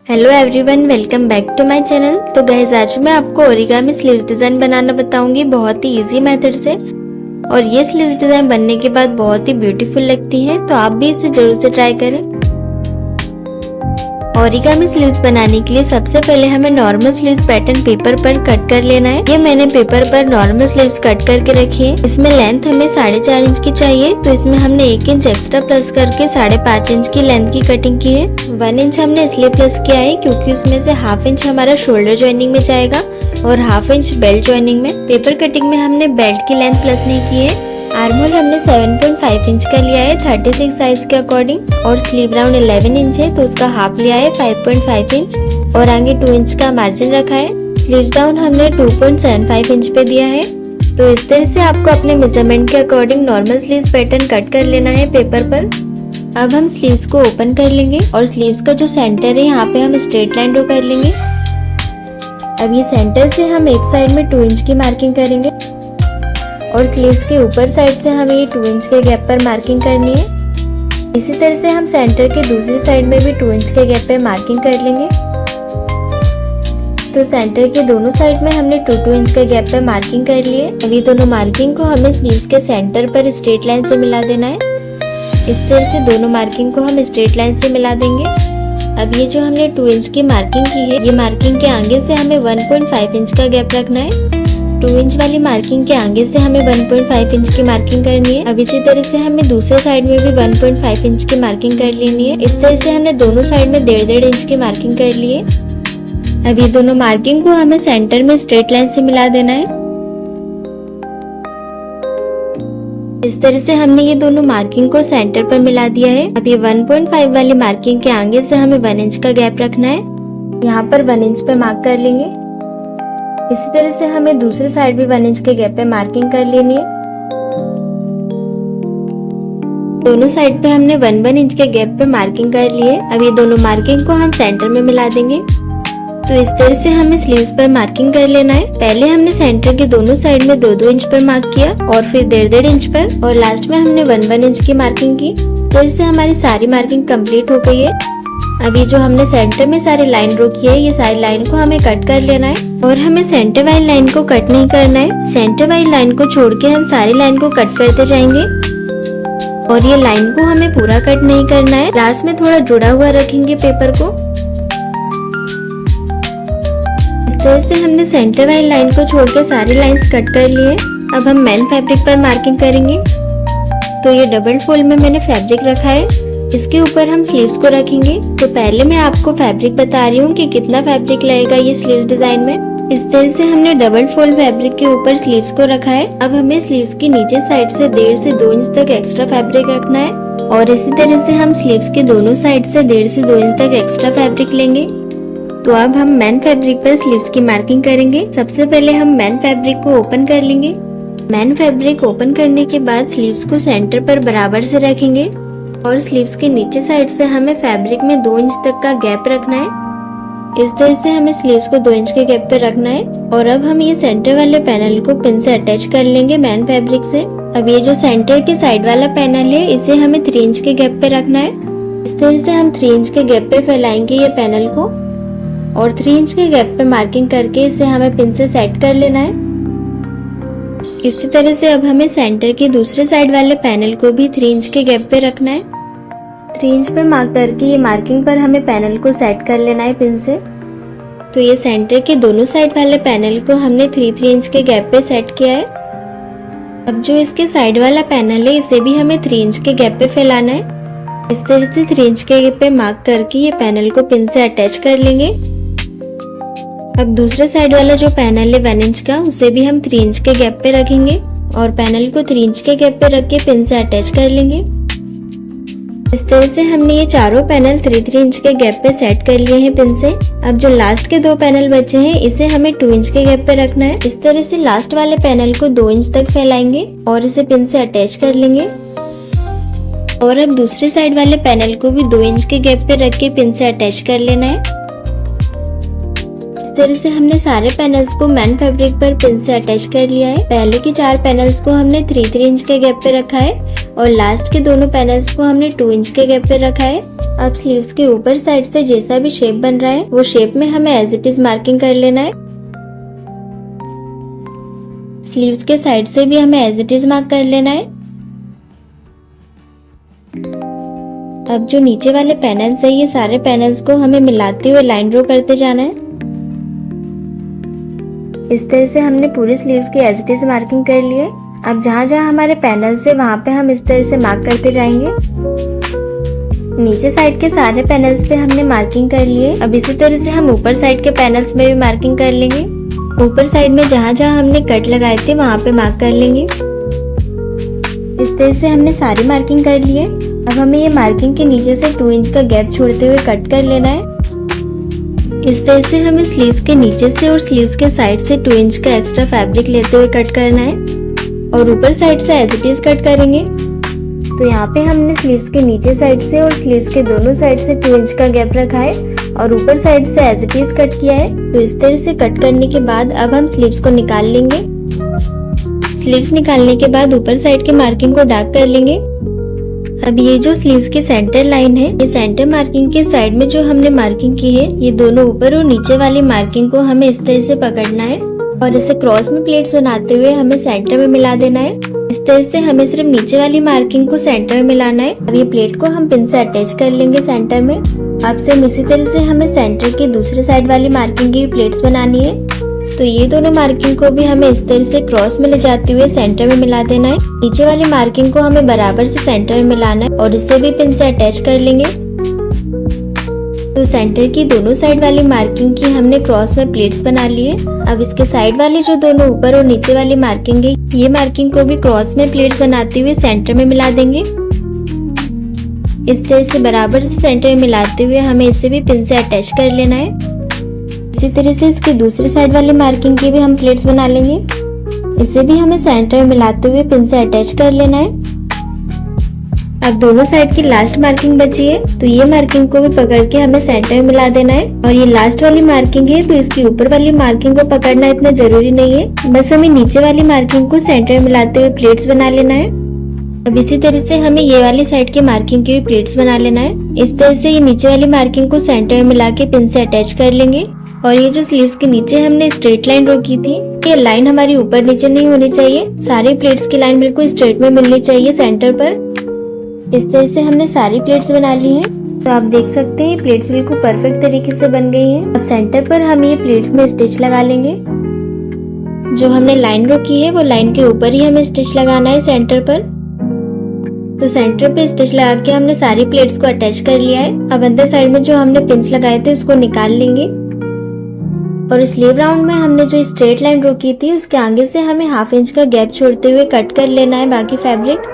Hello everyone, welcome back to my channel. तो guys, आज मैं आपको ओरिगामी स्लीव्स डिजाइन बनाना बताऊंगी बहुत ही इजी मेथड से। और ये स्लीव्स डिजाइन बनने के बाद बहुत ही ब्यूटीफुल लगती है, तो आप भी इसे जरूर से ट्राई करें। ओरिगामी स्लीव्स बनाने के लिए सबसे पहले हमें नॉर्मल स्लीव्स पैटर्न पेपर पर कट कर लेना है। ये मैंने पेपर पर नॉर्मल स्लीव्स कट करके रखी है। इसमें लेंथ हमें 4.5 इंच की चाहिए, तो इसमें हमने 1 इंच एक्स्ट्रा प्लस करके 5.5 इंच की लेंथ की कटिंग की है। 1 इंच हमने इसलिए प्लस किया है क्योंकि उसमें से ½ इंच हमारा शोल्डर ज्वाइनिंग में जाएगा और ½ इंच बेल्ट ज्वाइनिंग में। पेपर कटिंग में हमने बेल्ट की लेंथ प्लस नहीं की है। आर्म होल हमने 7.5 इंच का लिया है 36 साइज के अकॉर्डिंग, और स्लीव राउंड 11 इंच है तो उसका हाफ लिया है 5.5 इंच, और आगे 2 इंच का मार्जिन रखा है। स्लीव्स डाउन हमने 2.75 इंच पे दिया है। तो इस तरह से आपको अपने मेजरमेंट के according normal sleeves pattern cut कर लेना है पेपर पर। अब हम स्लीव्स को ओपन कर लेंगे और स्लीव्स का जो सेंटर है यहाँ पे हम स्ट्रेट लाइन ड्रॉ कर लेंगे। अब ये सेंटर से हम एक साइड में 2 इंच की मार्किंग करेंगे और स्लीव्स के ऊपर साइड से हमें ये 2 इंच के गैप पर मार्किंग करनी है। इसी तरह से हम सेंटर के दूसरी साइड में भी 2 इंच के गैप पे मार्किंग कर लेंगे। तो सेंटर के दोनों साइड में हमने 2-2 इंच के गैप पे मार्किंग कर लिए। अब ये दोनों मार्किंग को हमें स्लीव्स के सेंटर पर स्ट्रेट लाइन से मिला देना है। इस तरह से दोनों मार्किंग को हम स्ट्रेट लाइन से मिला देंगे। अब ये जो हमने 2 इंच की मार्किंग की है, ये मार्किंग के आगे से हमें 1.5 इंच का गैप रखना है। 2 इंच वाली मार्किंग के आगे से हमें 1.5 इंच की मार्किंग करनी है। अब इसी तरह से हमें दूसरे साइड में भी 1.5 इंच की मार्किंग कर लेनी है। इस तरह से हमने दोनों साइड में 1.5 इंच की मार्किंग कर ली है। अब ये दोनों मार्किंग को हमें सेंटर में स्ट्रेट लाइन से मिला देना है। इस तरह से हमने ये दोनों मार्किंग को सेंटर पर मिला दिया है। अब ये 1.5 वाली मार्किंग के आगे से हमें 1 इंच का गैप रखना है। यहाँ पर 1 इंच पे मार्क कर लेंगे। इसी तरह से हमें दूसरे साइड भी 1 इंच के गैप पे मार्किंग कर लेनी है। दोनों साइड पे हमने 1-1 इंच के गैप पे मार्किंग कर ली है। अब ये दोनों मार्किंग को हम सेंटर में मिला देंगे। तो इस तरह से हमें स्लीव्स पर मार्किंग कर लेना है। पहले हमने सेंटर के दोनों साइड में 2-2 इंच पर मार्क किया और फिर 1.5 इंच पर, और लास्ट में हमने 1-1 इंच की मार्किंग की। तो इससे हमारी सारी मार्किंग कंप्लीट हो गई है। अभी जो हमने सेंटर में सारी लाइन ड्रॉ की है, ये सारी लाइन को हमें कट कर लेना है। और हमें सेंटर वाली लाइन को कट नहीं करना है। सेंटर वाली लाइन को छोड़ के हम सारी लाइन को कट करते जाएंगे। और ये लाइन को हमें पूरा कट नहीं करना है, लास्ट में थोड़ा जुड़ा हुआ रखेंगे पेपर को। इस तरह से हमने सेंटर वाली लाइन को छोड़ के सारी लाइंस कट कर ली है। अब हम मेन फैब्रिक पर मार्किंग करेंगे। तो ये डबल फोल्ड में मैंने फैब्रिक रखा है, इसके ऊपर हम स्लीव्स को रखेंगे। तो पहले मैं आपको फैब्रिक बता रही हूँ कि कितना फैब्रिक लगेगा ये स्लीव्स डिजाइन में। इस तरह से हमने डबल फोल्ड फैब्रिक के ऊपर स्लीव्स को रखा है। अब हमें स्लीव्स की नीचे साइड से 1.5 से 2 इंच तक एक्स्ट्रा फैब्रिक रखना है, और इसी तरह से हम स्लीव्स के दोनों साइड से 1.5 से 2 इंच तक एक्स्ट्रा फैब्रिक लेंगे। तो अब हम मेन फैब्रिक पर स्लीव्स की मार्किंग करेंगे। सबसे पहले हम मेन फैब्रिक को ओपन कर लेंगे। मेन फैब्रिक ओपन करने के बाद स्लीव्स को सेंटर पर बराबर से रखेंगे, और स्लीव्स के नीचे साइड से हमें फैब्रिक में 2 इंच तक का गैप रखना है। इस तरह से हमें स्लीव्स को 2 इंच के गैप पे रखना है। और अब हम ये सेंटर वाले पैनल को पिन से अटैच कर लेंगे मेन फैब्रिक से। अब ये जो सेंटर के साइड वाला पैनल है, इसे हमें 3 इंच के गैप पे रखना है। इस तरह से हम 3 इंच के गैप पे फैलाएंगे ये पैनल को, और 3 इंच के गैप पे मार्किंग करके इसे हमें पिन से सेट कर लेना है। इसी तरह से अब हमें सेंटर के दूसरे साइड वाले पैनल को भी 3 इंच के गैप पे रखना है। 3 इंच पे मार्क करके ये मार्किंग पर हमें पैनल को सेट कर लेना है पिन से। तो ये सेंटर के दोनों साइड वाले पैनल को हमने 3-3 इंच के गैप पे सेट किया है। अब जो इसके साइड वाला पैनल है, इसे भी हमें 3 इंच के गैप पे फैलाना है। इस तरह से 3 इंच के गैप पे मार्क करके ये पैनल को पिन से अटैच कर लेंगे। अब दूसरे साइड वाला जो पैनल है 1 इंच का, उसे भी हम 3 इंच के गैप पे रखेंगे और पैनल को 3 इंच के गैप पे रख के पिन से अटैच कर लेंगे। इस तरह से हमने ये चारों पैनल 3-3 इंच के गैप पे सेट कर लिए हैं पिन से। अब जो लास्ट के 2 पैनल बचे हैं, इसे हमें 2 इंच के गैप पे रखना है। इस तरह से लास्ट वाले पैनल को 2 इंच तक फैलाएंगे और इसे पिन से अटैच कर लेंगे। और अब दूसरे साइड वाले पैनल को भी 2 इंच के गैप पे रख के पिन से अटैच कर लेना है। इस तरह से हमने सारे पैनल्स को मेन फैब्रिक पर पिन से अटैच कर लिया है। पहले के 4 पैनल्स को हमने 3-3 इंच के गैप पे रखा है, और लास्ट के दोनों पैनल्स को हमने 2 इंच के गैप पे रखा है। अब स्लीव्स के ऊपर साइड से जैसा भी शेप बन रहा है वो शेप में हमें एज इट इज मार्किंग कर लेना है। स्लीव्स के साइड से भी हमें एज इट इज मार्क कर लेना है। अब जो नीचे वाले पैनल्स है ये सारे पैनल्स को हमें मिलाते हुए लाइन ड्रॉ करते जाना है। इस तरह से हमने पूरी स्लीव्स की एज इट इज मार्किंग कर ली है। अब जहाँ जहाँ हमारे पैनल्स है वहाँ पे हम इस तरह से मार्क करते जाएंगे। नीचे साइड के सारे पैनल्स पे हमने मार्किंग कर लिए। अब इसी तरह से हम ऊपर साइड के पैनल्स में भी मार्किंग कर लेंगे। ऊपर साइड में जहाँ जहाँ हमने कट लगाए थे वहाँ पे मार्क कर लेंगे। इस तरह से हमने सारी मार्किंग कर ली है। अब हमें ये मार्किंग के नीचे से 2 इंच का गैप छोड़ते हुए कट कर लेना है। इस तरह से हमें स्लीव्स के नीचे से और स्लीव्स के साइड से 2 इंच का एक्स्ट्रा फैब्रिक लेते हुए कट करना है और ऊपर साइड से एज इट इज कट करेंगे। तो यहाँ पे हमने स्लीव्स के नीचे साइड से और स्लीव्स के दोनों साइड से 2 इंच का गैप रखा है और ऊपर साइड से एज इट इज कट किया है। तो इस तरह से कट करने के बाद अब हम स्लीव्स को निकाल लेंगे। स्लीव्स निकालने के बाद ऊपर साइड की मार्किंग को डार्क कर लेंगे। अब ये जो स्लीव्स की सेंटर लाइन है, ये सेंटर मार्किंग के साइड में जो हमने मार्किंग की है, ये दोनों ऊपर और नीचे वाली मार्किंग को हमें इस तरह से पकड़ना है और इसे क्रॉस में प्लेट्स बनाते हुए हमें सेंटर में मिला देना है। इस तरह से हमें सिर्फ नीचे वाली मार्किंग को सेंटर में मिलाना है। अब ये प्लेट को हम पिन से अटैच कर लेंगे सेंटर में। अब सेम इसी तरह से हमें सेंटर की दूसरी साइड वाली मार्किंग की भी प्लेट्स बनानी है। तो ये दोनों मार्किंग को भी हमें इस तरह से क्रॉस में ले जाते हुए सेंटर में मिला देना है। नीचे वाली मार्किंग को हमें बराबर से सेंटर में मिलाना है और इसे भी पिन से अटैच कर लेंगे। तो सेंटर की दोनों साइड वाली मार्किंग की हमने क्रॉस में प्लेट्स बना ली है। अब इसके साइड वाली जो दोनों ऊपर और नीचे वाली मार्किंग है, ये मार्किंग को भी क्रॉस में प्लेट्स बनाते हुए सेंटर में मिला देंगे। इस तरह से बराबर से सेंटर में मिलाते हुए हमें इसे भी पिन से अटैच कर लेना है। इसी तरह से इसकी दूसरी साइड वाली मार्किंग की भी हम प्लेट्स बना लेंगे। इसे भी हमें सेंटर में मिलाते हुए पिन से अटैच कर लेना है। अब दोनों साइड की लास्ट मार्किंग बची है, तो ये मार्किंग को भी पकड़ के हमें सेंटर में मिला देना है। और ये लास्ट वाली मार्किंग है, तो इसकी ऊपर वाली मार्किंग को पकड़ना इतना जरूरी नहीं है, बस हमें नीचे वाली मार्किंग को सेंटर में मिलाते हुए प्लेट्स बना लेना है। अब इसी तरह से हमें ये वाली साइड की मार्किंग की भी प्लेट्स बना लेना है। इस तरह से ये नीचे वाली मार्किंग को सेंटर में मिला के पिन से अटैच कर लेंगे। और ये जो स्लीव्स के नीचे हमने स्ट्रेट लाइन ड्रॉ की थी, ये लाइन हमारी ऊपर नीचे नहीं होनी चाहिए। सारी प्लेट्स की लाइन बिल्कुल स्ट्रेट में मिलनी चाहिए सेंटर पर। इस तरह से हमने सारी प्लेट्स बना ली हैं। तो आप देख सकते हैं प्लेट्स बिल्कुल परफेक्ट तरीके से बन गई हैं। अब सेंटर पर हम ये प्लेट्स में स्टिच लगा लेंगे। जो हमने लाइन ड्रॉ की है वो लाइन के ऊपर ही हमें स्टिच लगाना है सेंटर पर। तो सेंटर पे स्टिच लगा के हमने सारी प्लेट्स को अटैच कर लिया है। अब अंदर साइड में जो हमने पिन्स लगाए थे उसको निकाल लेंगे और स्लीव राउंड में हमने जो स्ट्रेट लाइन ड्रॉ की थी उसके आगे से हमें 1/2 इंच का गैप छोड़ते हुए कट कर लेना है बाकी फैब्रिक।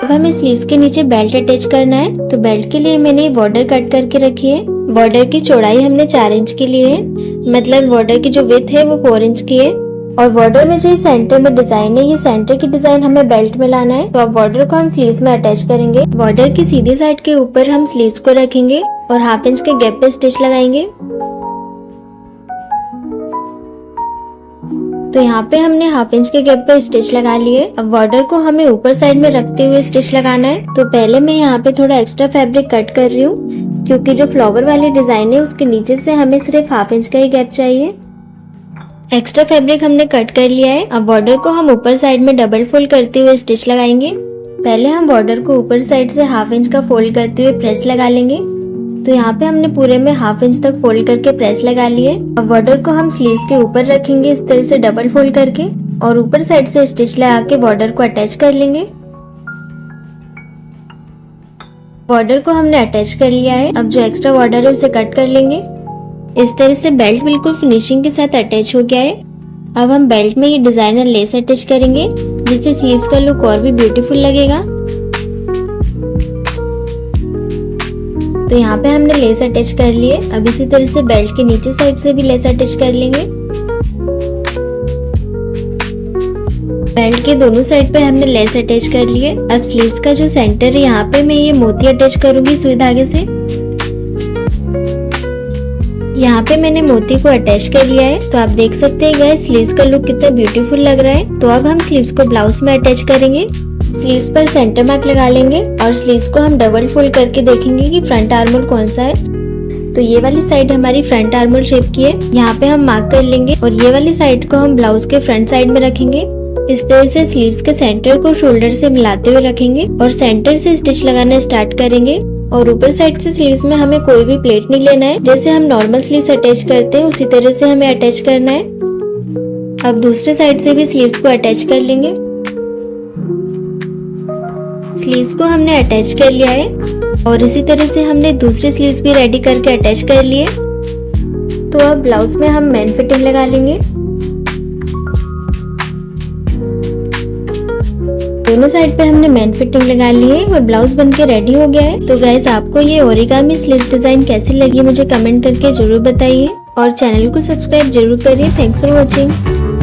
अब हमें स्लीव्स के नीचे बेल्ट अटैच करना है। तो बेल्ट के लिए मैंने बॉर्डर कट करके रखी है। बॉर्डर की चौड़ाई हमने 4 इंच की ली है, मतलब बॉर्डर की जो विड्थ है वो 4 इंच की है। और बॉर्डर में जो सेंटर में डिजाइन है, ये सेंटर की डिजाइन हमें बेल्ट में लाना है। तो अब बॉर्डर को हम स्लीव्स में अटैच करेंगे। बॉर्डर की सीधी साइड के ऊपर हम स्लीव्स को रखेंगे और 1/2 इंच के गैप पे स्टिच लगाएंगे। तो यहाँ पे हमने 1/2 इंच के गैप पे स्टिच लगा लिए। अब बॉर्डर को हमें ऊपर साइड में रखते हुए स्टिच लगाना है। तो पहले मैं यहाँ पे थोड़ा एक्स्ट्रा फैब्रिक कट कर रही हूँ, क्योंकि जो फ्लावर वाली डिजाइन है उसके नीचे से हमें सिर्फ 1/2 इंच का ही गैप चाहिए। एक्स्ट्रा फैब्रिक हमने कट कर लिया है। अब बॉर्डर को हम ऊपर साइड में डबल फोल्ड करते हुए स्टिच लगाएंगे। पहले हम बॉर्डर को ऊपर साइड से 1/2 इंच का फोल्ड करते हुए प्रेस लगा लेंगे। तो यहाँ पे हमने पूरे में 1/2 इंच तक फोल्ड करके प्रेस लगा लिए। अब बॉर्डर को हम स्लीव्स के ऊपर रखेंगे इस तरह से डबल फोल्ड करके और ऊपर साइड से स्टिच लगा के बॉर्डर को अटैच कर लेंगे। बॉर्डर को हमने अटैच कर लिया है। अब जो एक्स्ट्रा बॉर्डर है उसे कट कर लेंगे। इस तरह से बेल्ट बिल्कुल फिनिशिंग के साथ अटैच हो गया है। अब हम बेल्ट में ये डिजाइनर लेस अटैच करेंगे, जिससे स्लीव्स का लुक और भी ब्यूटीफुल लगेगा। तो यहाँ पे हमने लेस अटैच कर लिए। अब इसी तरह से बेल्ट के नीचे साइड से भी लेस अटैच कर लेंगे। बेल्ट के दोनों साइड पे हमने लेस अटैच कर लिए। अब स्लीव्स का जो सेंटर है यहाँ पे मैं ये मोती अटैच करूंगी सुई धागे से। यहाँ पे मैंने मोती को अटैच कर लिया है। तो आप देख सकते हैं गाइस स्लीव्स का लुक कितना ब्यूटीफुल लग रहा है। तो अब हम स्लीव्स को ब्लाउज में अटैच करेंगे। स्लीव्स पर सेंटर मार्क लगा लेंगे और स्लीव्स को हम डबल फोल्ड करके देखेंगे कि फ्रंट आर्म होल कौन सा है। तो ये वाली साइड हमारी फ्रंट आर्म होल शेप की है, यहाँ पे हम मार्क कर लेंगे और ये वाली साइड को हम ब्लाउज के फ्रंट साइड में रखेंगे। इस तरह से स्लीव्स के सेंटर को शोल्डर से मिलाते हुए रखेंगे और सेंटर से स्टिच लगाना स्टार्ट करेंगे। और ऊपर साइड से स्लीव्स में हमें कोई भी प्लेट नहीं लेना है, जैसे हम नॉर्मल स्लीव्स अटैच करते हैं उसी तरह से हमें अटैच करना है। अब दूसरे साइड से भी स्लीव्स को अटैच कर लेंगे। स्लीव्स को हमने अटैच कर लिया है और इसी तरह से हमने दूसरी स्लीव्स भी रेडी करके अटैच कर लिए। तो अब ब्लाउज में हम मेन फिटिंग लगा लेंगे। दोनों साइड पे हमने मेन फिटिंग लगा ली है और ब्लाउज बनके रेडी हो गया है। तो गाइस, आपको ये ओरिगामी स्लीव्स डिजाइन कैसी लगी मुझे कमेंट करके जरूर बताइए और चैनल को सब्सक्राइब जरूर करिए। Thanks for watching.